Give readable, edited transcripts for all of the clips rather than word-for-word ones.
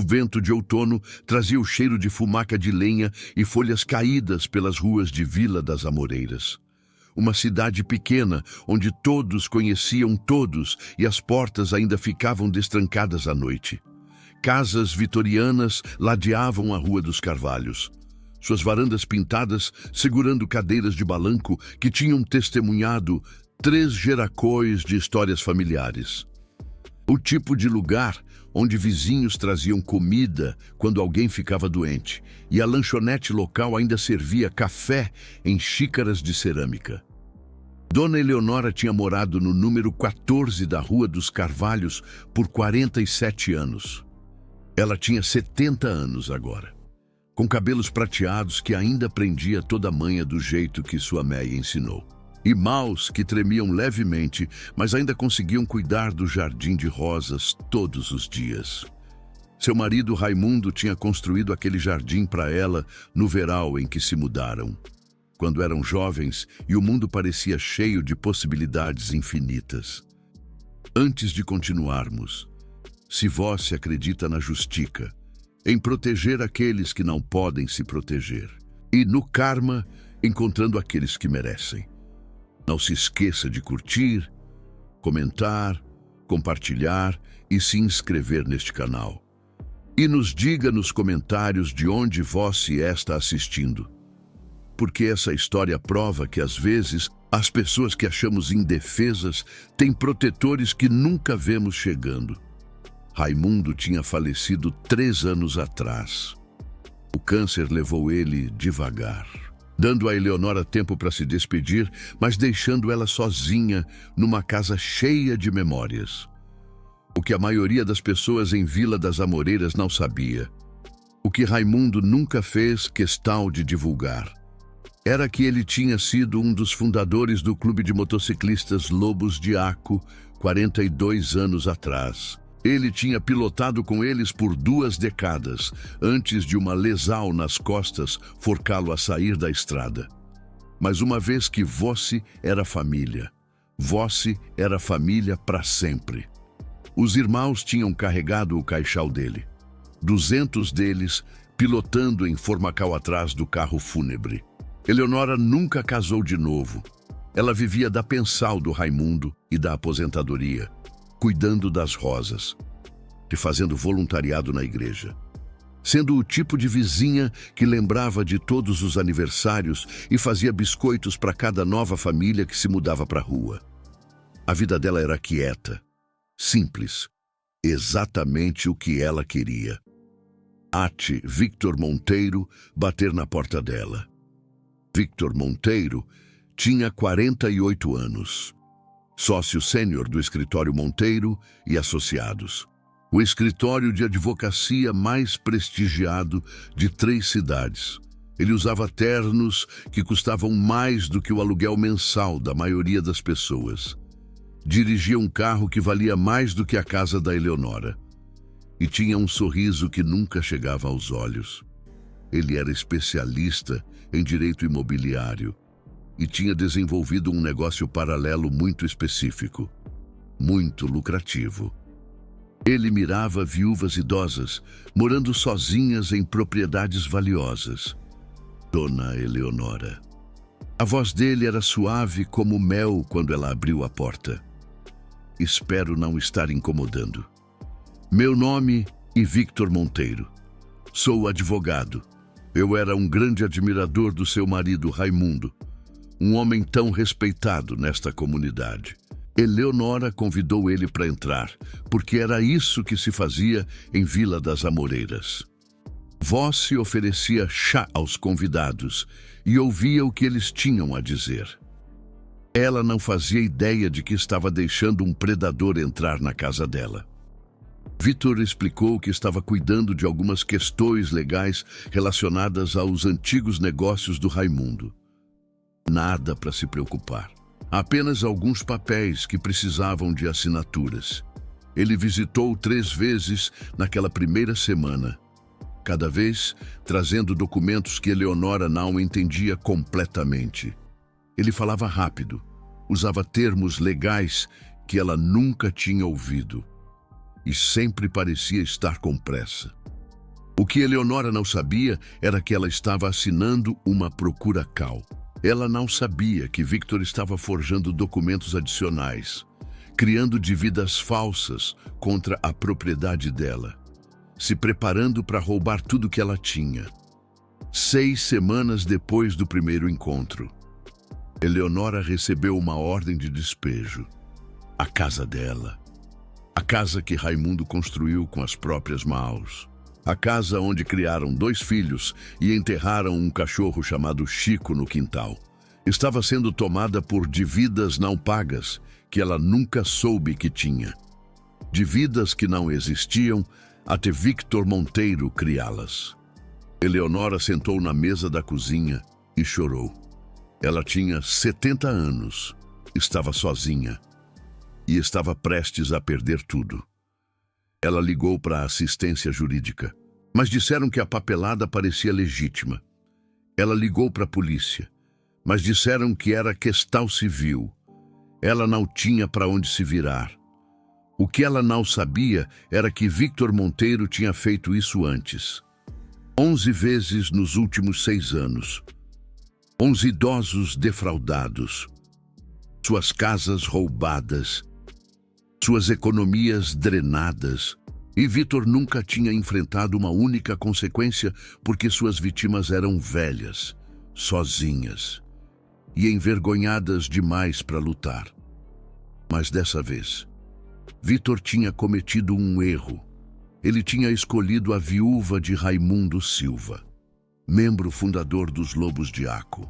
vento de outono trazia o cheiro de fumaca de lenha e folhas caídas pelas ruas de Vila das Amoreiras. Uma cidade pequena, onde todos conheciam todos e as portas ainda ficavam destrancadas à noite. Casas vitorianas ladeavam a Rua dos Carvalhos. Suas varandas pintadas segurando cadeiras de balanco que tinham testemunhado 3 geracóis de histórias familiares. O tipo de lugar onde vizinhos traziam comida quando alguém ficava doente, e a lanchonete local ainda servia café em xícaras de cerâmica. Dona Eleonora tinha morado no número 14 da Rua dos Carvalhos por 47 anos. Ela tinha 70 anos agora, com cabelos prateados que ainda prendia toda a manha do jeito que sua méia ensinou. E mãos que tremiam levemente, mas ainda conseguiam cuidar do jardim de rosas todos os dias. Seu marido Raimundo tinha construído aquele jardim para ela no verão em que se mudaram, quando eram jovens e o mundo parecia cheio de possibilidades infinitas. Antes de continuarmos, se vós se acredita na justica, em proteger aqueles que não podem se proteger, e no karma, encontrando aqueles que merecem. Não se esqueça de curtir, comentar, compartilhar e se inscrever neste canal. E nos diga nos comentários de onde vós se está assistindo. Porque essa história prova que às vezes as pessoas que achamos indefesas têm protetores que nunca vemos chegando. Raimundo tinha falecido 3 anos atrás. O câncer levou ele devagar, dando a Eleonora tempo para se despedir, mas deixando ela sozinha numa casa cheia de memórias. O que a maioria das pessoas em Vila das Amoreiras não sabia, o que Raimundo nunca fez questão de divulgar, era que ele tinha sido um dos fundadores do Clube de Motociclistas Lobos de Aco 42 anos atrás. Ele tinha pilotado com eles por 2 décadas, antes de uma lesão nas costas forcá-lo a sair da estrada. Mas uma vez que Vossi era família para sempre. Os irmãos tinham carregado o caixão dele, 200 deles pilotando em formacal atrás do carro fúnebre. Eleonora nunca casou de novo. Ela vivia da pensão do Raimundo e da aposentadoria, cuidando das rosas e fazendo voluntariado na igreja, sendo o tipo de vizinha que lembrava de todos os aniversários e fazia biscoitos para cada nova família que se mudava para a rua. A vida dela era quieta, simples, exatamente o que ela queria. Ate Victor Monteiro bater na porta dela. Victor Monteiro tinha 48 anos. Sócio sênior do escritório Monteiro e Associados, o escritório de advocacia mais prestigiado de 3 cidades. Ele usava ternos que custavam mais do que o aluguel mensal da maioria das pessoas. Dirigia um carro que valia mais do que a casa da Eleonora. E tinha um sorriso que nunca chegava aos olhos. Ele era especialista em direito imobiliário e tinha desenvolvido um negócio paralelo muito específico, muito lucrativo. Ele mirava viúvas idosas, morando sozinhas em propriedades valiosas. Dona Eleonora. A voz dele era suave como mel quando ela abriu a porta. Espero não estar incomodando. Meu nome é Victor Monteiro. Sou advogado. Eu era um grande admirador do seu marido Raimundo, um homem tão respeitado nesta comunidade. Eleonora convidou ele para entrar, porque era isso que se fazia em Vila das Amoreiras. Vossi oferecia chá aos convidados e ouvia o que eles tinham a dizer. Ela não fazia ideia de que estava deixando um predador entrar na casa dela. Vitor explicou que estava cuidando de algumas questões legais relacionadas aos antigos negócios do Raimundo. Nada para se preocupar. Apenas alguns papéis que precisavam de assinaturas. Ele visitou 3 vezes naquela primeira semana, cada vez trazendo documentos que Eleonora não entendia completamente. Ele falava rápido, usava termos legais que ela nunca tinha ouvido e sempre parecia estar com pressa. O que Eleonora não sabia era que ela estava assinando uma procura-cal. Ela não sabia que Victor estava forjando documentos adicionais, criando dívidas falsas contra a propriedade dela, se preparando para roubar tudo que ela tinha. 6 semanas depois do primeiro encontro, Eleonora recebeu uma ordem de despejo. A casa dela. A casa que Raimundo construiu com as próprias mãos. A casa onde criaram 2 filhos e enterraram um cachorro chamado Chico no quintal. Estava sendo tomada por dívidas não pagas que ela nunca soube que tinha. Dívidas que não existiam até Victor Monteiro criá-las. Eleonora sentou na mesa da cozinha e chorou. Ela tinha 70 anos, estava sozinha e estava prestes a perder tudo. Ela ligou para a assistência jurídica, mas disseram que a papelada parecia legítima. Ela ligou para a polícia, mas disseram que era questão civil. Ela não tinha para onde se virar. O que ela não sabia era que Victor Monteiro tinha feito isso antes. 11 vezes nos últimos 6 anos. 11 idosos defraudados. Suas casas roubadas. Suas economias drenadas. E Victor nunca tinha enfrentado uma única consequência porque suas vítimas eram velhas, sozinhas e envergonhadas demais para lutar. Mas dessa vez, Victor tinha cometido um erro. Ele tinha escolhido a viúva de Raimundo Silva, membro fundador dos Lobos de Aco,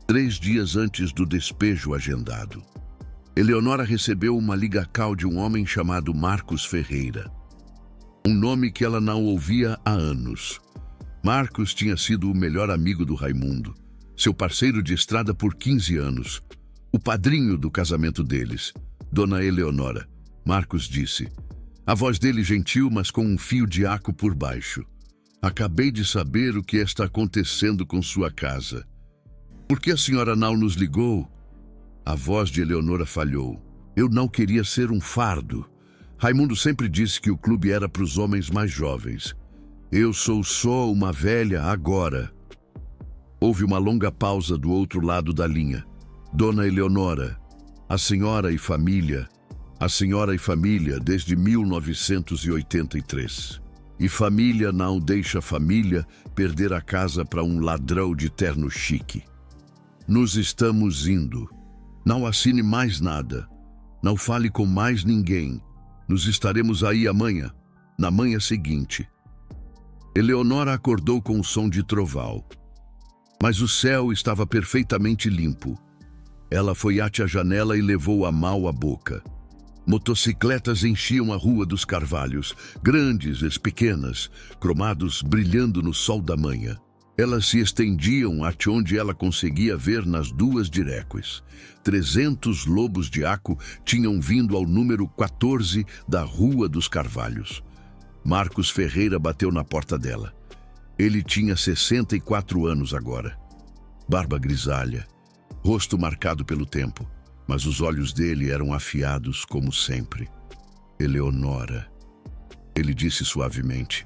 3 dias antes do despejo agendado. Eleonora recebeu uma liga-cal de um homem chamado Marcos Ferreira, um nome que ela não ouvia há anos. Marcos tinha sido o melhor amigo do Raimundo, seu parceiro de estrada por 15 anos, o padrinho do casamento deles, Dona Eleonora. Marcos disse, a voz dele gentil, mas com um fio de aco por baixo. Acabei de saber o que está acontecendo com sua casa. Por que a senhora não nos ligou? A voz de Eleonora falhou. Eu não queria ser um fardo. Raimundo sempre disse que o clube era para os homens mais jovens. Eu sou só uma velha agora. Houve uma longa pausa do outro lado da linha. Dona Eleonora, a senhora e família desde 1983. E família não deixa família perder a casa para um ladrão de terno chique. Nos estamos indo. Não assine mais nada. Não fale com mais ninguém. Nos estaremos aí amanhã, na manhã seguinte. Eleonora acordou com o som de trovão. Mas o céu estava perfeitamente limpo. Ela foi até a janela e levou a mão à boca. Motocicletas enchiam a Rua dos Carvalhos, grandes e pequenas, cromados brilhando no sol da manhã. Elas se estendiam até onde ela conseguia ver nas 2 direções. 300 lobos de Aco tinham vindo ao número 14 da Rua dos Carvalhos. Marcos Ferreira bateu na porta dela. Ele tinha 64 anos agora. Barba grisalha, rosto marcado pelo tempo, mas os olhos dele eram afiados como sempre. Eleonora, ele disse suavemente.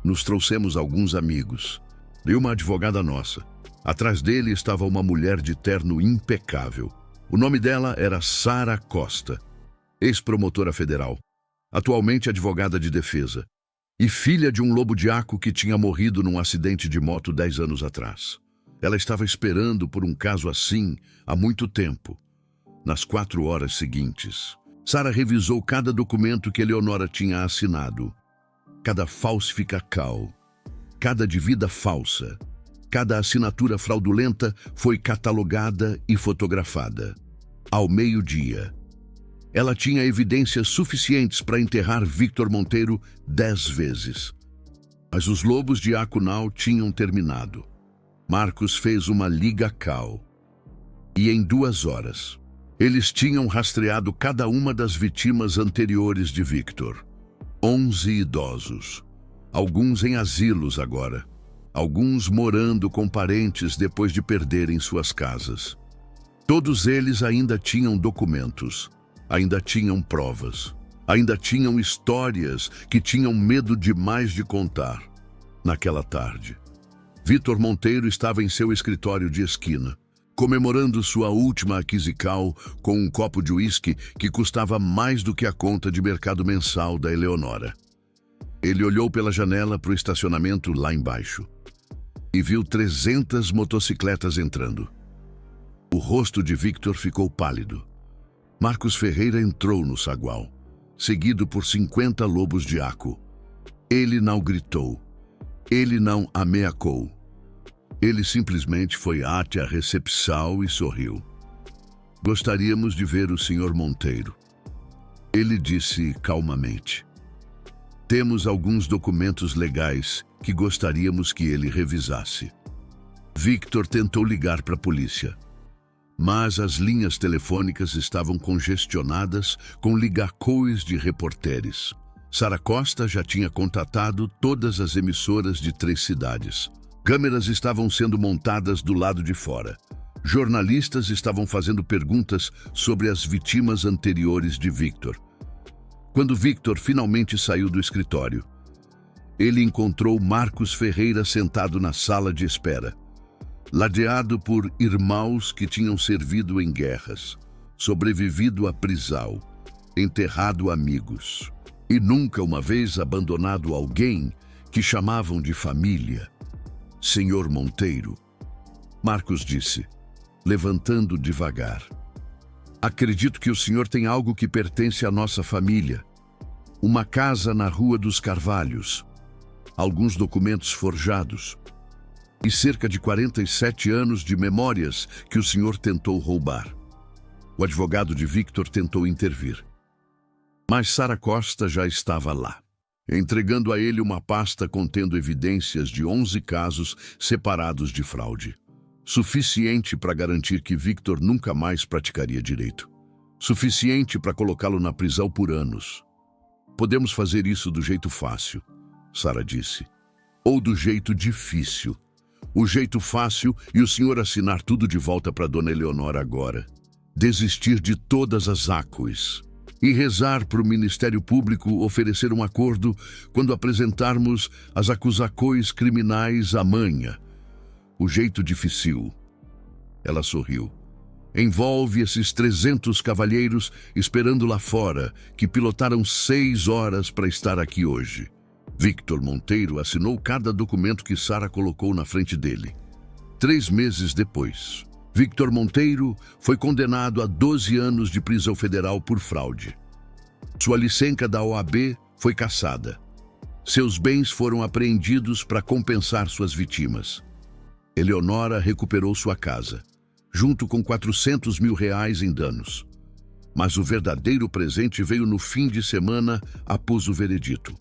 Nos trouxemos alguns amigos e uma advogada nossa. Atrás dele estava uma mulher de terno impecável. O nome dela era Sara Costa, ex-promotora federal, atualmente advogada de defesa, e filha de um lobo de Aco que tinha morrido num acidente de moto 10 anos atrás. Ela estava esperando por um caso assim há muito tempo. Nas 4 horas seguintes, Sara revisou cada documento que Eleonora tinha assinado. Cada falsificação, cada dívida falsa, cada assinatura fraudulenta foi catalogada e fotografada. Ao meio-dia, ela tinha evidências suficientes para enterrar Victor Monteiro 10 vezes. Mas os lobos de Aco não tinham terminado. Marcos fez uma liga-cal. E em 2 horas, eles tinham rastreado cada uma das vítimas anteriores de Victor. 11 idosos. Alguns em asilos agora. Alguns morando com parentes depois de perderem suas casas. Todos eles ainda tinham documentos. Ainda tinham provas, ainda tinham histórias que tinham medo demais de contar. Naquela tarde, Victor Monteiro estava em seu escritório de esquina, comemorando sua última aquisição com um copo de uísque que custava mais do que a conta de mercado mensal da Eleonora. Ele olhou pela janela para o estacionamento lá embaixo e viu 300 motocicletas entrando. O rosto de Victor ficou pálido. Marcos Ferreira entrou no saguão, seguido por 50 lobos de Aco. Ele não gritou. Ele não ameacou. Ele simplesmente foi até a recepção e sorriu. Gostaríamos de ver o Sr. Monteiro. Ele disse calmamente. Temos alguns documentos legais que gostaríamos que ele revisasse. Victor tentou ligar para a polícia, mas as linhas telefônicas estavam congestionadas com ligacois de repórteres. Sara Costa já tinha contatado todas as emissoras de 3 cidades. Câmeras estavam sendo montadas do lado de fora. Jornalistas estavam fazendo perguntas sobre as vítimas anteriores de Victor. Quando Victor finalmente saiu do escritório, ele encontrou Marcos Ferreira sentado na sala de espera, ladeado por irmãos que tinham servido em guerras, sobrevivido à prisão, enterrado amigos e nunca uma vez abandonado alguém que chamavam de família. Senhor Monteiro, Marcos disse, levantando devagar. Acredito que o senhor tem algo que pertence à nossa família. Uma casa na Rua dos Carvalhos, alguns documentos forjados e cerca de 47 anos de memórias que o senhor tentou roubar. O advogado de Victor tentou intervir, mas Sara Costa já estava lá, entregando a ele uma pasta contendo evidências de 11 casos separados de fraude. Suficiente para garantir que Victor nunca mais praticaria direito. Suficiente para colocá-lo na prisão por anos. Podemos fazer isso do jeito fácil, Sara disse. Ou do jeito difícil. O jeito fácil e o senhor assinar tudo de volta para Dona Eleonora agora. Desistir de todas as ACOs. E rezar para o Ministério Público oferecer um acordo quando apresentarmos as acusações criminais amanhã. O jeito difícil. Ela sorriu. Envolve esses 300 cavalheiros esperando lá fora, que pilotaram 6 horas para estar aqui hoje. Victor Monteiro assinou cada documento que Sara colocou na frente dele. 3 meses depois, Victor Monteiro foi condenado a 12 anos de prisão federal por fraude. Sua licença da OAB foi cassada. Seus bens foram apreendidos para compensar suas vítimas. Eleonora recuperou sua casa, junto com R$400 mil em danos. Mas o verdadeiro presente veio no fim de semana após o veredito.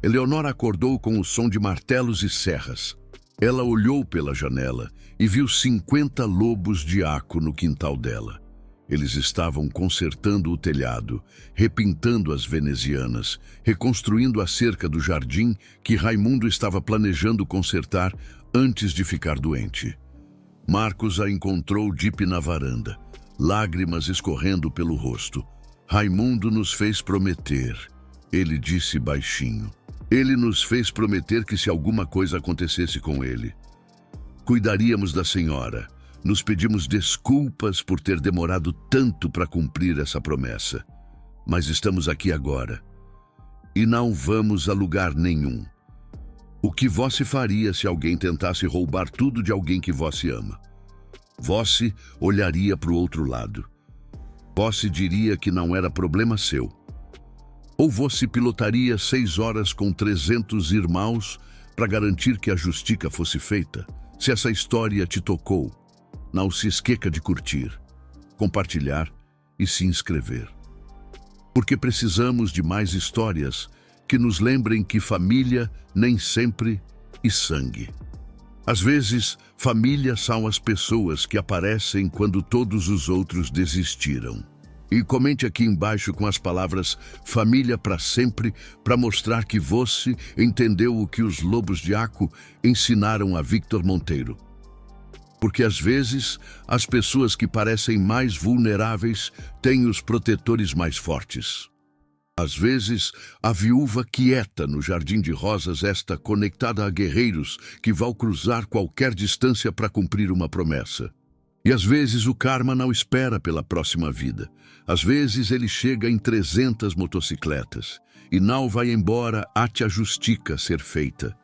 Eleonora acordou com o som de martelos e serras. Ela olhou pela janela e viu 50 lobos de Aco no quintal dela. Eles estavam consertando o telhado, repintando as venezianas, reconstruindo a cerca do jardim que Raimundo estava planejando consertar antes de ficar doente. Marcos a encontrou deep na varanda, lágrimas escorrendo pelo rosto. Raimundo nos fez prometer, ele disse baixinho. Ele nos fez prometer que se alguma coisa acontecesse com ele, cuidaríamos da senhora. Nos pedimos desculpas por ter demorado tanto para cumprir essa promessa. Mas estamos aqui agora. E não vamos a lugar nenhum. O que você faria se alguém tentasse roubar tudo de alguém que você ama? Você olharia para o outro lado. Você diria que não era problema seu. Ou você pilotaria 6 horas com 300 irmãos para garantir que a justiça fosse feita? Se essa história te tocou, não se esqueça de curtir, compartilhar e se inscrever. Porque precisamos de mais histórias que nos lembrem que família nem sempre é sangue. Às vezes, família são as pessoas que aparecem quando todos os outros desistiram. E comente aqui embaixo com as palavras família para sempre para mostrar que você entendeu o que os lobos de Aco ensinaram a Victor Monteiro. Porque às vezes, as pessoas que parecem mais vulneráveis têm os protetores mais fortes. Às vezes, a viúva quieta no jardim de rosas está conectada a guerreiros que vão cruzar qualquer distância para cumprir uma promessa. E às vezes o karma não espera pela próxima vida. Às vezes ele chega em 300 motocicletas e não vai embora até a justica ser feita.